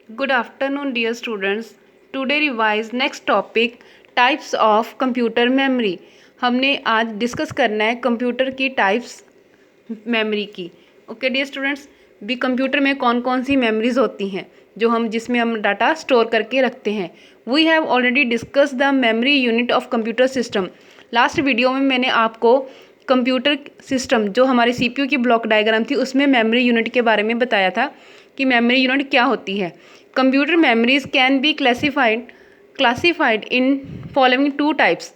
Good afternoon, dear students. Today revise next topic types of computer memory. हमने आज discuss करना है computer की टाइप्स मेमोरी की. ओके डियर स्टूडेंट्स, भी कंप्यूटर में कौन कौन सी मेमोरीज होती हैं जो हम जिसमें हम डाटा स्टोर करके रखते हैं. We have already discuss the memory unit of computer system. Last video में मैंने आपको कंप्यूटर सिस्टम जो हमारे सीपीयू की ब्लॉक डायग्राम थी उसमें मेमोरी यूनिट के बारे में बताया था कि मेमोरी यूनिट क्या होती है. Computer memories can be classified in following two types.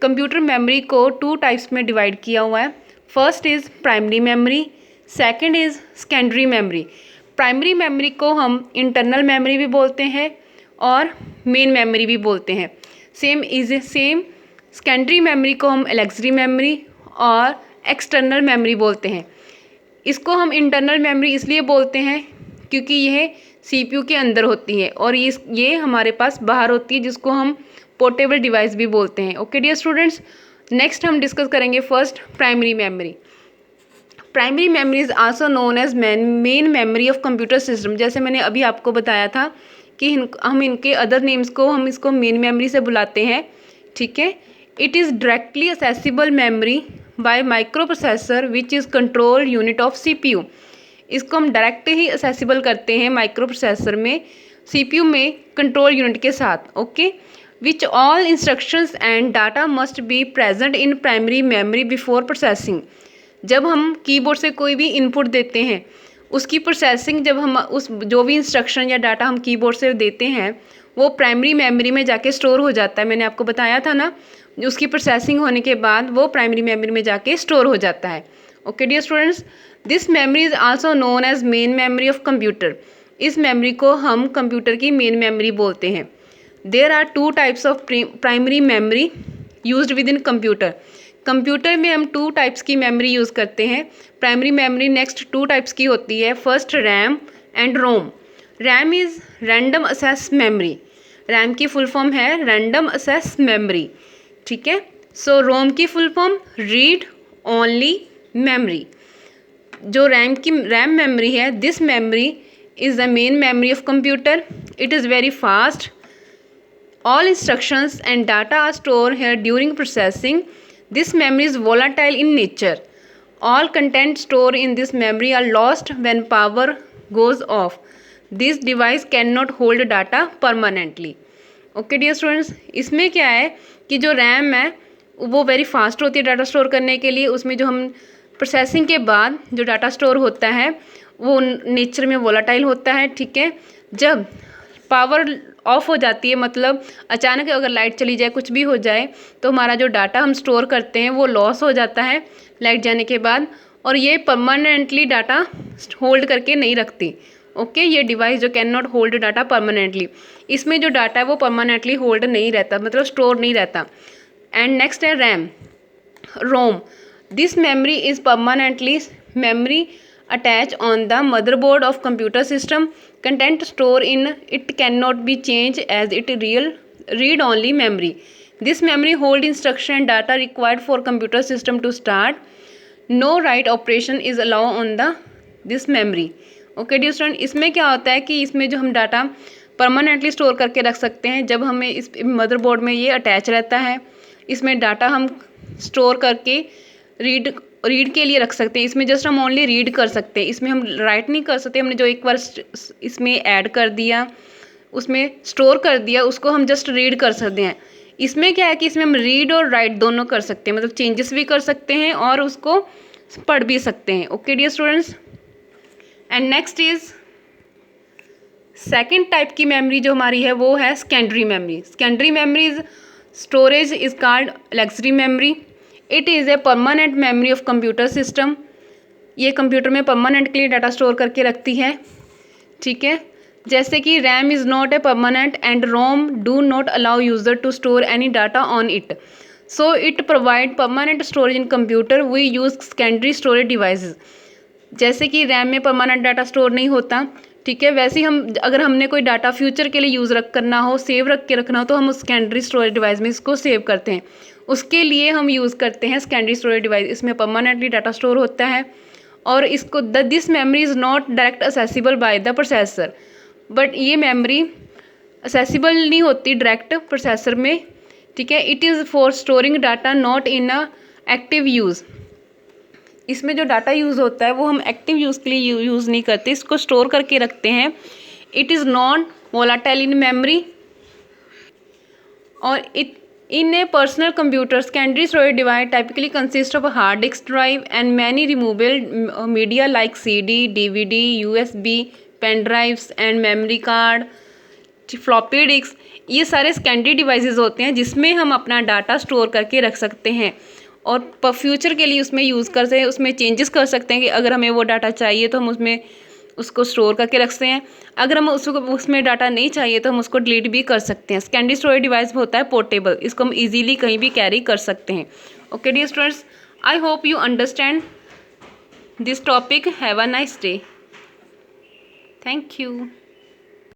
Computer memory को टू टाइप्स में डिवाइड किया हुआ है. First is primary memory, second is secondary memory. Primary memory को हम इंटरनल मेमोरी भी बोलते हैं और मेन मेमोरी भी बोलते हैं. सेम सेकेंडरी मेमोरी को हम ऑक्सिलरी मेमोरी और एक्सटर्नल मेमोरी बोलते हैं. इसको हम इंटरनल मेमोरी इसलिए बोलते हैं क्योंकि यह सीपीयू के अंदर होती है और ये हमारे पास बाहर होती है जिसको हम पोर्टेबल डिवाइस भी बोलते हैं. ओके डियर स्टूडेंट्स, नेक्स्ट हम डिस्कस करेंगे first primary memory. Primary memory is also known as main memory of computer system. जैसे मैंने अभी आपको बताया था कि हम इनके अदर नेम्स को हम इसको मेन मेमोरी से बुलाते हैं. ठीक है. It is directly accessible memory bye micro processor which is control unit of CPU. इसको हम डायरेक्ट ही असेसिबल करते हैं माइक्रो प्रोसेसर में, सीपीयू में कंट्रोल यूनिट के साथ. Okay. Which all instructions and data must be present in primary memory before processing. जब हम कीबोर्ड से कोई भी इनपुट देते हैं उसकी प्रोसेसिंग जब हम उस जो भी इंस्ट्रक्शन या डाटा हम कीबोर्ड से देते हैं वो प्राइमरी मेमोरी में जाके स्टोर हो जाता है. मैंने आपको बताया था ना, उसकी प्रोसेसिंग होने के बाद वो प्राइमरी मेमोरी में जाके स्टोर हो जाता है. Okay dear students, this memory is also known as main memory of computer. इस मेमोरी को हम कंप्यूटर की मेन मेमोरी बोलते हैं. There are two types of primary memory used with in computer. Computer में हम टू टाइप्स की memory use करते हैं. Primary memory next two types की होती है. First RAM and ROM. RAM is random access memory. RAM की full form है रैंडम एक्सेस मेमोरी. ठीक है. सो रोम की full form read only memory. जो रैम मेमोरी है, this memory is the main memory of computer. It is very fast. All instructions and data are store here during processing. This memory is volatile in nature. All content stored in this memory are lost when power goes off. This device cannot hold data permanently. Okay dear students, इसमें क्या है कि जो RAM है वो very fast होती है data store करने के लिए. उसमें जो हम प्रोसेसिंग के बाद जो डाटा स्टोर होता है वो नेचर में वोलाटाइल होता है. ठीक है. जब पावर ऑफ हो जाती है, मतलब अचानक अगर लाइट चली जाए, कुछ भी हो जाए, तो हमारा जो डाटा हम स्टोर करते हैं वो लॉस हो जाता है लाइट जाने के बाद, और ये परमानेंटली डाटा होल्ड करके नहीं रखती. ओके. ये डिवाइस जो can not hold data permanently, इसमें जो डाटा है वो परमानेंटली होल्ड नहीं रहता, मतलब स्टोर नहीं रहता. एंड नेक्स्ट है RAM ROM. This memory is permanently memory attached on the motherboard of computer system. Content stored in it cannot be changed as it read only memory. This memory hold instruction and data required for computer system to start. No write operation is allowed on the this memory. Okay dear student, इसमें क्या होता है कि इसमें जो हम data permanently store करके रख सकते हैं जब हमें इस मदरबोर्ड में ये अटैच रहता है. इसमें डाटा हम स्टोर करके रीड के लिए रख सकते हैं. इसमें जस्ट हम ओनली रीड कर सकते हैं, इसमें हम राइट नहीं कर सकते. हमने जो एक बार इसमें ऐड कर दिया, उसमें स्टोर कर दिया, उसको हम जस्ट रीड कर सकते हैं. इसमें क्या है कि इसमें हम रीड और राइट दोनों कर सकते हैं, मतलब चेंजेस भी कर सकते हैं और उसको पढ़ भी सकते हैं. Okay dear students. And next is second type की मेमोरी जो हमारी है वो है secondary memory. Secondary memory storage is called auxiliary memory. It is a permanent memory of computer system. ये कंप्यूटर में परमानेंट के लिए डाटा स्टोर करके रखती है. ठीक है. जैसे कि RAM is not a permanent and ROM do not allow user to store any data on it, so it provide permanent storage in computer. We use secondary storage devices. जैसे कि RAM में परमानेंट डाटा स्टोर नहीं होता, ठीक है, वैसे ही हम अगर हमने कोई डाटा फ्यूचर के लिए यूज़ करना हो, सेव रख के रखना हो, तो हम उस सेकेंडरी स्टोरेज डिवाइस में इसको सेव करते हैं. उसके लिए हम यूज़ करते हैं सेकेंडरी स्टोरेज डिवाइस. इसमें परमानेंटली डाटा स्टोर होता है और इसको this memory is not direct accessible by the processor. But ये मेमोरी असेसिबल नहीं होती डायरेक्ट प्रोसेसर में, ठीक है। It is for storing data not in a active use. इसमें जो डाटा यूज़ होता है वो हम एक्टिव यूज़ के लिए यूज़ नहीं करते, इसको स्टोर करके रखते हैं। It is non volatile in memory. और it in a personal computer secondary storage device typically consists of a hard disk drive and many removable media like CD, DVD, USB, pen drives and memory card, floppy disk. ये सारे secondary devices होते हैं जिसमें हम अपना data store करके रख सकते हैं और फ्यूचर के लिए उसमें यूज़ कर सकते हैं, उसमें चेंजेस कर सकते हैं कि अगर हमें वो डाटा चाहिए तो हम उसमें उसको स्टोर करके रख सकते हैं। अगर हम उसमें डाटा नहीं चाहिए तो हम उसको डिलीट भी कर सकते हैं। सेकेंडरी स्टोरेज डिवाइस होता है पोर्टेबल, इसको हम इजीली कहीं भी कैरी कर सकते हैं। Okay dear students, I hope you understand this topic. Have a nice day. Thank you.